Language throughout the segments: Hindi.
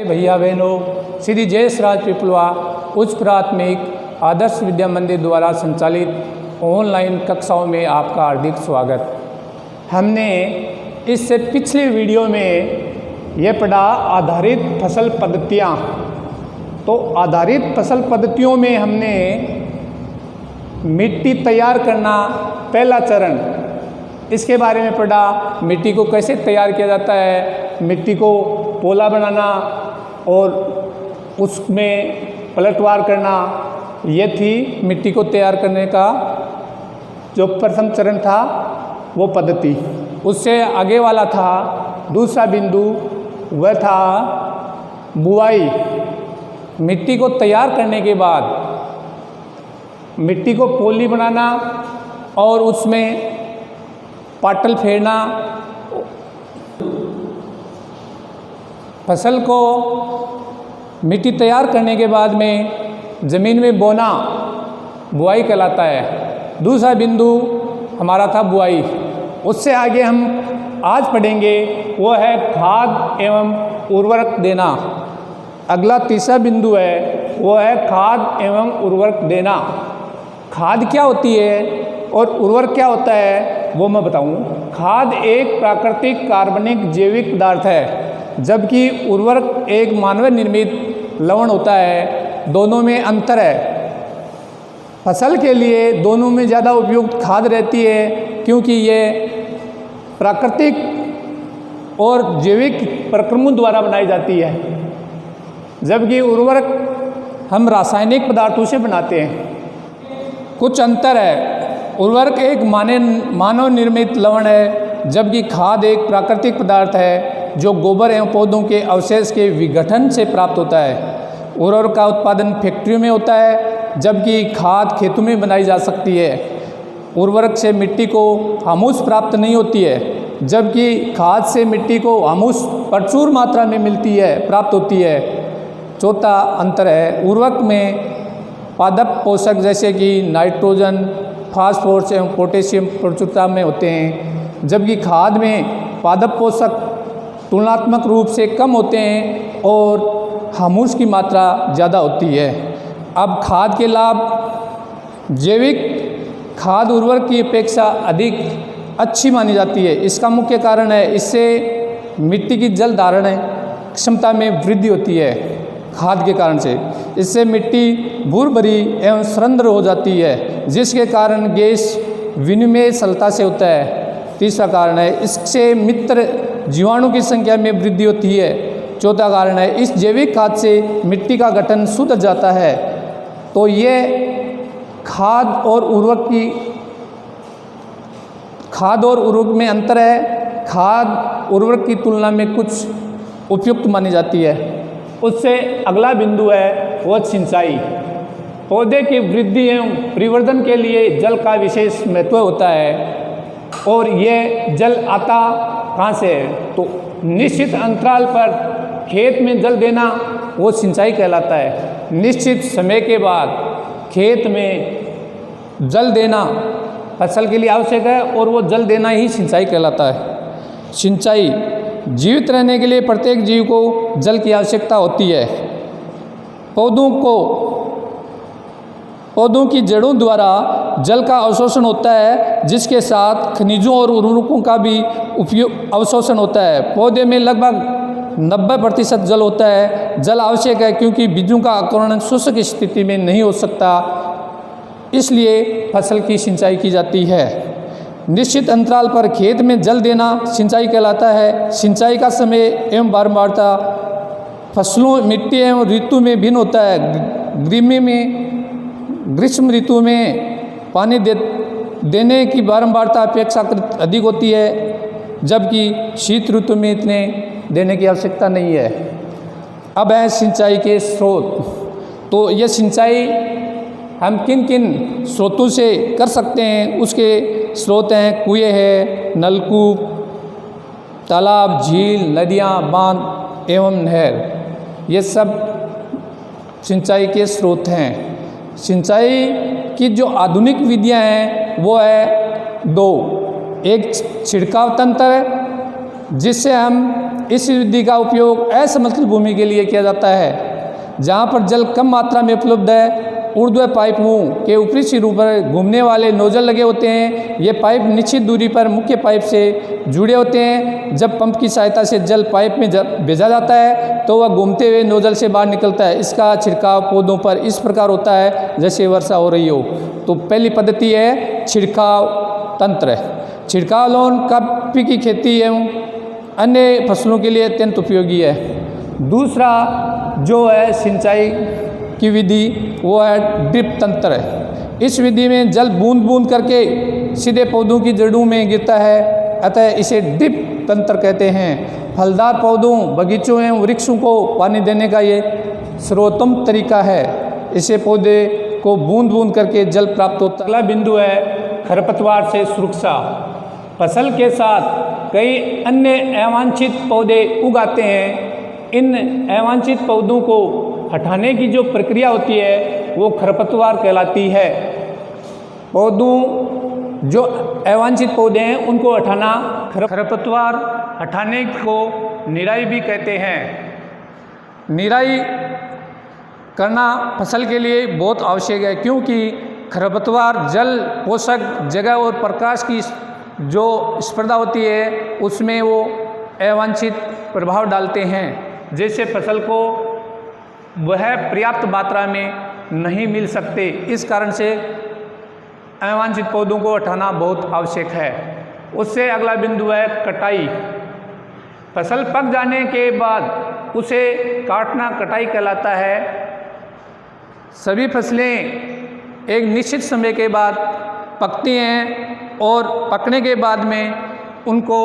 भैया बहनों, श्री जयेश राज पिपलवा उच्च प्राथमिक आदर्श विद्या मंदिर द्वारा संचालित ऑनलाइन कक्षाओं में आपका हार्दिक स्वागत। हमने इससे पिछले वीडियो में ये पढ़ा आधारित फसल पद्धतियाँ। तो आधारित फसल पद्धतियों में हमने मिट्टी तैयार करना पहला चरण, इसके बारे में पढ़ा। मिट्टी को कैसे तैयार किया जाता है, मिट्टी को पोला बनाना और उसमें पलटवार करना, ये थी मिट्टी को तैयार करने का जो प्रथम चरण था वो पद्धति। उससे आगे वाला था दूसरा बिंदु, वह था बुआई। मिट्टी को तैयार करने के बाद मिट्टी को पोली बनाना और उसमें पाटल फेरना, फसल को मिट्टी तैयार करने के बाद में ज़मीन में बोना बुआई कहलाता है। दूसरा बिंदु हमारा था बुआई। उससे आगे हम आज पढ़ेंगे वो है खाद एवं उर्वरक देना। अगला तीसरा बिंदु है वो है खाद एवं उर्वरक देना। खाद क्या होती है और उर्वरक क्या होता है वो मैं बताऊं। खाद एक प्राकृतिक कार्बनिक जैविक पदार्थ है, जबकि उर्वरक एक मानव निर्मित लवण होता है। दोनों में अंतर है। फसल के लिए दोनों में ज़्यादा उपयुक्त खाद रहती है, क्योंकि ये प्राकृतिक और जैविक प्रक्रमों द्वारा बनाई जाती है, जबकि उर्वरक हम रासायनिक पदार्थों से बनाते हैं। कुछ अंतर है। उर्वरक एक मानव निर्मित लवण है, जबकि खाद एक प्राकृतिक पदार्थ है जो गोबर एवं पौधों के अवशेष के विघटन से प्राप्त होता है। उर्वरक का उत्पादन फैक्ट्रियों में होता है, जबकि खाद खेतों में बनाई जा सकती है। उर्वरक से मिट्टी को हुमस प्राप्त नहीं होती है, जबकि खाद से मिट्टी को हुमस प्रचुर मात्रा में प्राप्त होती है। चौथा अंतर है, उर्वरक में पादप पोषक जैसे कि नाइट्रोजन, फास्फोरस एवं पोटेशियम प्रचुरता में होते हैं, जबकि खाद में पादप पोषक तुलनात्मक रूप से कम होते हैं और हुमस की मात्रा ज़्यादा होती है। अब खाद के लाभ। जैविक खाद उर्वरक की अपेक्षा अधिक अच्छी मानी जाती है। इसका मुख्य कारण है इससे मिट्टी की जल धारण क्षमता में वृद्धि होती है। खाद के कारण से इससे मिट्टी भूरभरी एवं सरंध्र हो जाती है, जिसके कारण गैस विनिमय सरलता से होता है। तीसरा कारण है इससे मित्र जीवाणु की संख्या में वृद्धि होती है। चौथा कारण है इस जैविक खाद से मिट्टी का गठन सुधर जाता है। तो ये खाद और उर्वरक में अंतर है। खाद उर्वरक की तुलना में कुछ उपयुक्त मानी जाती है। उससे अगला बिंदु है वो सिंचाई। पौधे की वृद्धि एवं परिवर्धन के लिए जल का विशेष महत्व होता है, और ये जल आता कहाँ से है, तो निश्चित अंतराल पर खेत में जल देना वो सिंचाई कहलाता है। निश्चित समय के बाद खेत में जल देना फसल के लिए आवश्यक है, और वो जल देना ही सिंचाई कहलाता है। सिंचाई जीवित रहने के लिए प्रत्येक जीव को जल की आवश्यकता होती है। पौधों की जड़ों द्वारा जल का अवशोषण होता है, जिसके साथ खनिजों और उर्वरकों का भी अवशोषण होता है। पौधे में लगभग 90% जल होता है। जल आवश्यक है क्योंकि बीजों का अंकुरण शुष्क स्थिति में नहीं हो सकता, इसलिए फसल की सिंचाई की जाती है। निश्चित अंतराल पर खेत में जल देना सिंचाई कहलाता है। सिंचाई का समय एवं बारंबारता फसलों, मिट्टी एवं ऋतु में भिन्न होता है। ग्रीष्म ऋतु में पानी देने की बारंबारता अपेक्षाकृत अधिक होती है, जबकि शीत ऋतु में इतने देने की आवश्यकता नहीं है। अब है सिंचाई के स्रोत। तो यह सिंचाई हम किन किन स्रोतों से कर सकते हैं, उसके स्रोत हैं कुएं है, नलकूप, तालाब, झील, नदियाँ, बांध एवं नहर। ये सब सिंचाई के स्रोत हैं। सिंचाई की जो आधुनिक विधियां हैं वो है दो। एक छिड़काव तंत्र जिससे हम इस विधि का उपयोग असमतल भूमि के लिए किया जाता है जहाँ पर जल कम मात्रा में उपलब्ध है। ऊर्ध्व पाइप मुंह के ऊपरी सिरों पर घूमने वाले नोजल लगे होते हैं। ये पाइप निश्चित दूरी पर मुख्य पाइप से जुड़े होते हैं। जब पंप की सहायता से जल पाइप में भेजा जाता है तो वह घूमते हुए नोजल से बाहर निकलता है। इसका छिड़काव पौधों पर इस प्रकार होता है जैसे वर्षा हो रही हो। तो पहली पद्धति है छिड़काव तंत्र। छिड़काव लोन काफी की खेती एवं अन्य फसलों के लिए अत्यंत उपयोगी है। दूसरा जो है सिंचाई की विधि वो है ड्रिप तंत्र है। इस विधि में जल बूंद बूंद करके सीधे पौधों की जड़ों में गिरता है, अतः इसे ड्रिप तंत्र कहते हैं। फलदार पौधों, बगीचों एवं वृक्षों को पानी देने का ये सर्वोत्तम तरीका है। इससे पौधे को बूंद बूंद करके जल प्राप्त होता है। अगला बिंदु है खरपतवार से सुरक्षा। फसल के साथ कई अन्य अवांछित पौधे उगाते हैं। इन अवांछित पौधों को हटाने की जो प्रक्रिया होती है वो खरपतवार कहलाती है। पौधों जो अवांछित पौधे हैं उनको हटाना खरपतवार हटाने को निराई भी कहते हैं। निराई करना फसल के लिए बहुत आवश्यक है क्योंकि खरपतवार जल, पोषक, जगह और प्रकाश की जो स्पर्धा होती है उसमें वो अवांछित प्रभाव डालते हैं, जैसे फसल को वह पर्याप्त मात्रा में नहीं मिल सकते। इस कारण से अवांछित पौधों को हटाना बहुत आवश्यक है। उससे अगला बिंदु है कटाई। फसल पक जाने के बाद उसे काटना कटाई कहलाता है। सभी फसलें एक निश्चित समय के बाद पकती हैं और पकने के बाद में उनको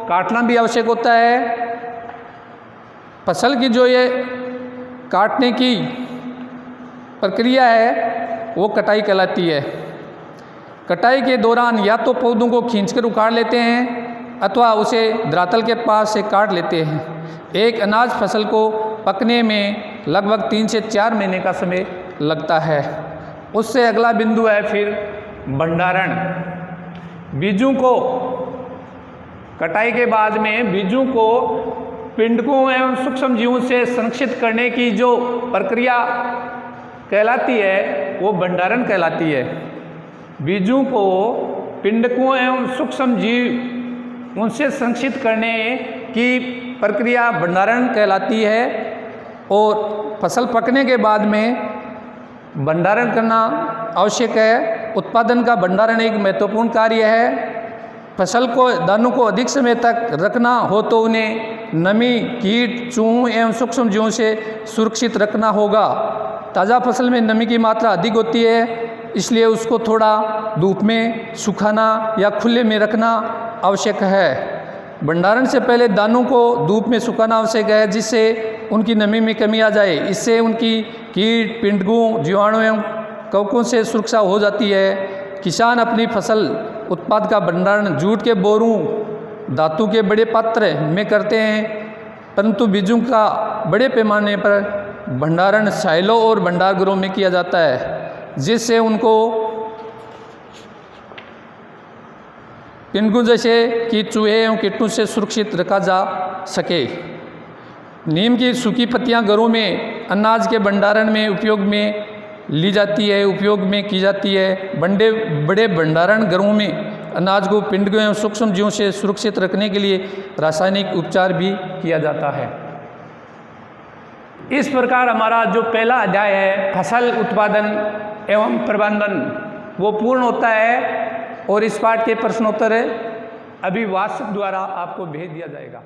काटना भी आवश्यक होता है। फसल की जो ये काटने की प्रक्रिया है वो कटाई कहलाती है। कटाई के दौरान या तो पौधों को खींचकर उखाड़ लेते हैं अथवा उसे धरातल के पास से काट लेते हैं। एक अनाज फसल को पकने में लगभग 3 से 4 महीने का समय लगता है। उससे अगला बिंदु है फिर भंडारण। बीजों को कटाई के बाद में बीजों को पिंडकों एवं सूक्ष्म जीवों से संरक्षित करने की जो प्रक्रिया कहलाती है वो भंडारण कहलाती है। बीजों को पिंडकों एवं सूक्ष्म जीव उनसे संरक्षित करने की प्रक्रिया भंडारण कहलाती है। और फसल पकने के बाद में भंडारण करना आवश्यक है। उत्पादन का भंडारण एक महत्वपूर्ण कार्य है। फसल को, दानों को अधिक समय तक रखना हो तो उन्हें नमी, कीट, चूहों एवं सूक्ष्म जीवों से सुरक्षित रखना होगा। ताज़ा फसल में नमी की मात्रा अधिक होती है, इसलिए उसको थोड़ा धूप में सुखाना या खुले में रखना आवश्यक है। भंडारण से पहले दानों को धूप में सुखाना आवश्यक है जिससे उनकी नमी में कमी आ जाए। इससे उनकी कीट, पिंडकों, जीवाणु एवं कवकों से सुरक्षा हो जाती है। किसान अपनी फसल उत्पाद का भंडारण जूट के बोरों, धातु के बड़े पात्र में करते हैं, परंतु बीजों का बड़े पैमाने पर भंडारण साइलों और भंडार गृहों में किया जाता है जिससे उनको पिंडकों जैसे कि चूहे एवं कीटों से सुरक्षित रखा जा सके। नीम की सूखी पत्तियां घरों में अनाज के भंडारण में उपयोग में ली जाती है, उपयोग में की जाती है। बड़े भंडारण घरों में अनाज को पिंडकों एवं सूक्ष्म जीवों से सुरक्षित रखने के लिए रासायनिक उपचार भी किया जाता है। इस प्रकार हमारा जो पहला अध्याय है फसल उत्पादन एवं प्रबंधन वो पूर्ण होता है और इस पाठ के प्रश्नोत्तर अभी व्हाट्सएप द्वारा आपको भेज दिया जाएगा।